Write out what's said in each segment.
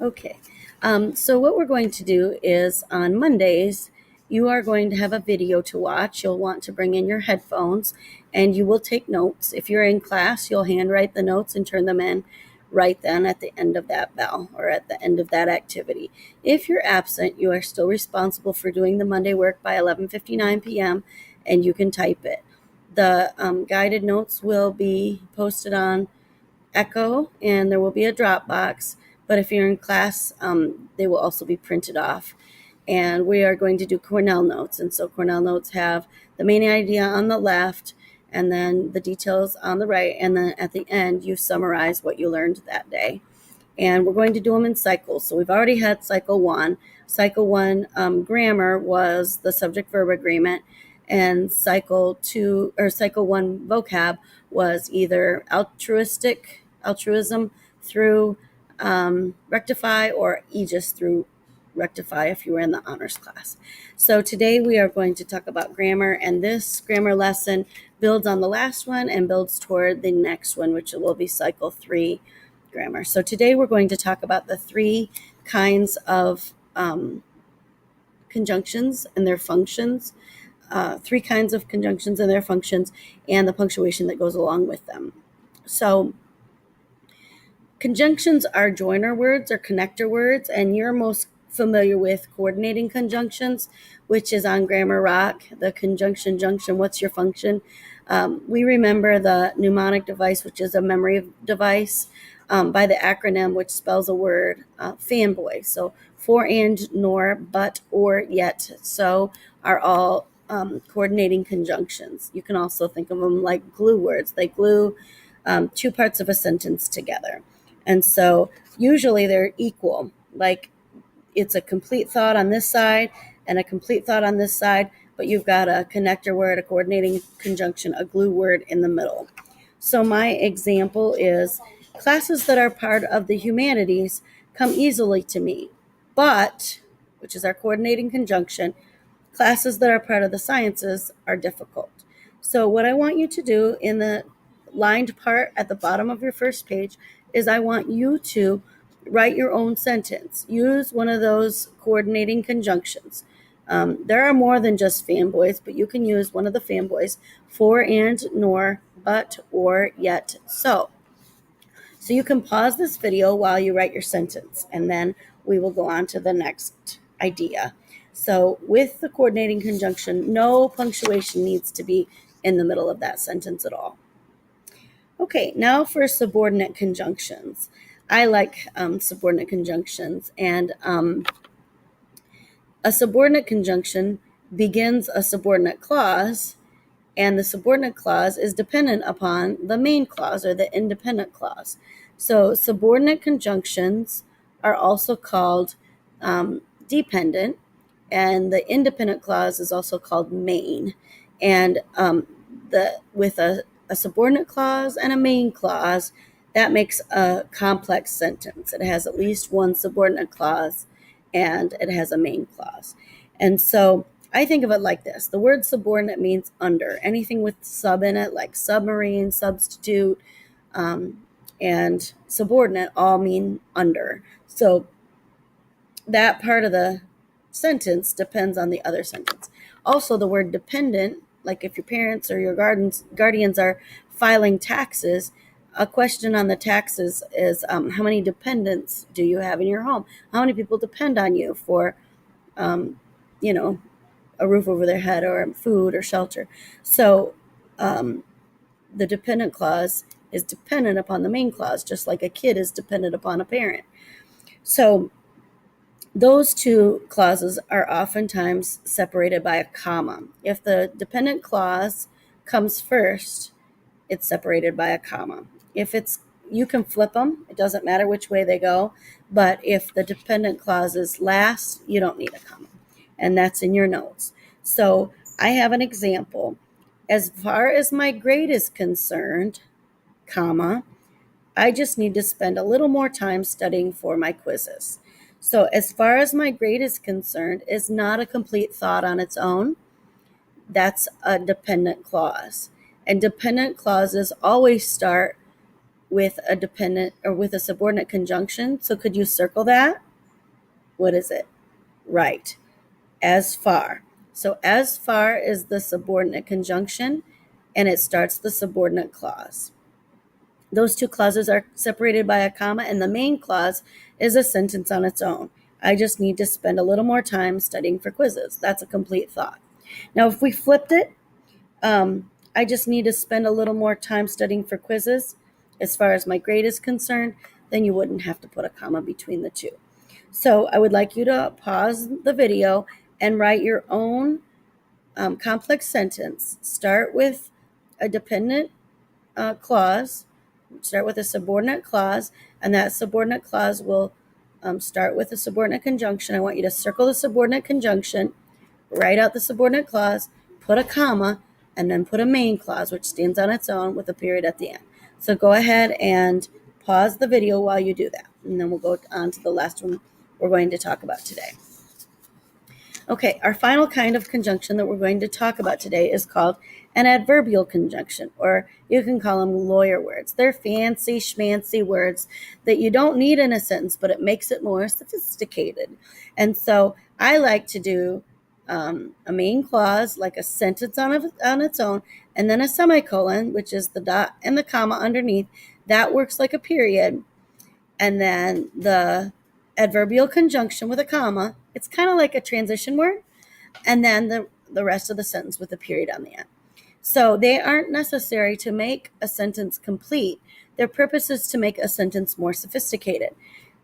Okay. So what we're going to do is on Mondays, you are going to have a video to watch. You'll want to bring in your headphones and you will take notes. If you're in class, you'll handwrite the notes and turn them in right then at the end of that bell or at the end of that activity. If you're absent, you are still responsible for doing the Monday work by 11:59 p.m. and you can type it. The guided notes will be posted on Echo, and there will be a Dropbox. But if you're in class, they will also be printed off. And we are going to do Cornell notes. And so Cornell notes have the main idea on the left, and then the details on the right. And then at the end, you summarize what you learned that day. And we're going to do them in cycles. So we've already had cycle one. Cycle one grammar was the subject verb agreement, and cycle one vocab was either altruism through rectify, or aegis through rectify if you were in the honors class. So today we are going to talk about grammar, and this grammar lesson builds on the last one and builds toward the next one, which will be cycle 3 grammar. So today we're going to talk about the 3 kinds of conjunctions and their functions, 3 kinds of conjunctions and their functions, and the punctuation that goes along with them. So conjunctions are joiner words or connector words, and you're most familiar with coordinating conjunctions, which is on Grammar Rock, the conjunction junction, what's your function? We remember the mnemonic device, which is a memory device, by the acronym, which spells a word, fanboy. So for, and, nor, but, or, yet, so are all coordinating conjunctions. You can also think of them like glue words. They glue 2 parts of a sentence together. And so usually they're equal, like it's a complete thought on this side and a complete thought on this side, but you've got a connector word, a coordinating conjunction, a glue word in the middle. So my example is classes that are part of the humanities come easily to me, but, which is our coordinating conjunction, classes that are part of the sciences are difficult. So what I want you to do in the lined part at the bottom of your first page is I want you to write your own sentence. Use one of those coordinating conjunctions. There are more than just fanboys, but you can use one of the fanboys: for, and, nor, but, or, yet, so. So you can pause this video while you write your sentence, and then we will go on to the next idea. So with the coordinating conjunction, no punctuation needs to be in the middle of that sentence at all. Okay, now for subordinate conjunctions. I like subordinate conjunctions, and a subordinate conjunction begins a subordinate clause, and the subordinate clause is dependent upon the main clause or the independent clause. So subordinate conjunctions are also called dependent, and the independent clause is also called main. And with a subordinate clause and a main clause, that makes a complex sentence. It has at least one subordinate clause and it has a main clause. And so I think of it like this. The word subordinate means under. Anything with sub in it, like submarine, substitute, and subordinate, all mean under. So that part of the sentence depends on the other sentence. Also, the word dependent, like if your parents or your guardians are filing taxes, a question on the taxes is how many dependents do you have in your home? How many people depend on you for, a roof over their head or food or shelter? So the dependent clause is dependent upon the main clause, just like a kid is dependent upon a parent. So those 2 clauses are oftentimes separated by a comma. If the dependent clause comes first, it's separated by a comma. You can flip them. It doesn't matter which way they go. But if the dependent clause is last, you don't need a comma. And that's in your notes. So I have an example. As far as my grade is concerned, comma, I just need to spend a little more time studying for my quizzes. So as far as my grade is concerned is not a complete thought on its own. That's a dependent clause. And dependent clauses always start with a dependent or with a subordinate conjunction. So could you circle that? What is it? Right. As far. So as far is the subordinate conjunction, and it starts the subordinate clause. Those two clauses are separated by a comma, and the main clause is a sentence on its own. I just need to spend a little more time studying for quizzes. That's a complete thought. Now, if we flipped it, I just need to spend a little more time studying for quizzes as far as my grade is concerned, then you wouldn't have to put a comma between the two. So I would like you to pause the video and write your own complex sentence. Start with a dependent clause, start with a subordinate clause, and that subordinate clause will start with a subordinate conjunction. I want you to circle the subordinate conjunction, write out the subordinate clause, put a comma, and then put a main clause, which stands on its own with a period at the end. So go ahead and pause the video while you do that, and then we'll go on to the last one we're going to talk about today. Okay, our final kind of conjunction that we're going to talk about today is called an adverbial conjunction, or you can call them lawyer words. They're fancy schmancy words that you don't need in a sentence, but it makes it more sophisticated. And so I like to do a main clause, like a sentence on its own, and then a semicolon, which is the dot and the comma underneath. That works like a period. And then the adverbial conjunction with a comma, it's kind of like a transition word, and then the rest of the sentence with a period on the end. So they aren't necessary to make a sentence complete. Their purpose is to make a sentence more sophisticated.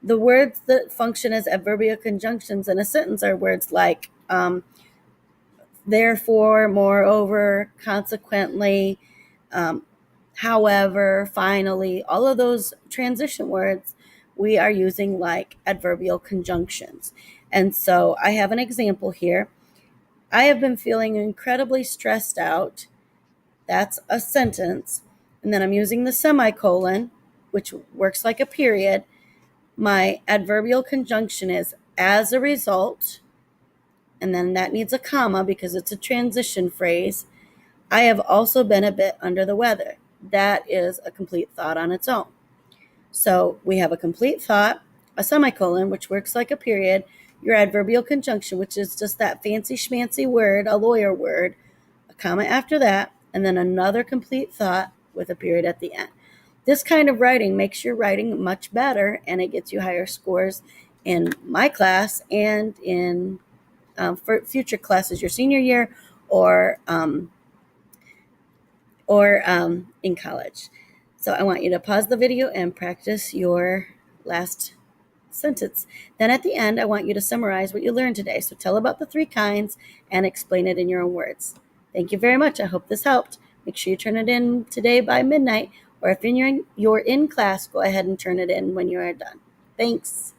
The words that function as adverbial conjunctions in a sentence are words like therefore, moreover, consequently, however, finally. All of those transition words we are using like adverbial conjunctions. And so I have an example here. I have been feeling incredibly stressed out. That's a sentence. And then I'm using the semicolon, which works like a period. My adverbial conjunction is as a result, and then that needs a comma because it's a transition phrase. I have also been a bit under the weather. That is a complete thought on its own. So we have a complete thought, a semicolon, which works like a period, your adverbial conjunction, which is just that fancy schmancy word, a lawyer word, a comma after that, and then another complete thought with a period at the end. This kind of writing makes your writing much better, and it gets you higher scores in my class and in for future classes, your senior year or in college. So I want you to pause the video and practice your last sentence. Then at the end, I want you to summarize what you learned today. So tell about the three kinds and explain it in your own words. Thank you very much. I hope this helped. Make sure you turn it in today by midnight, or if you're in class, go ahead and turn it in when you are done. Thanks.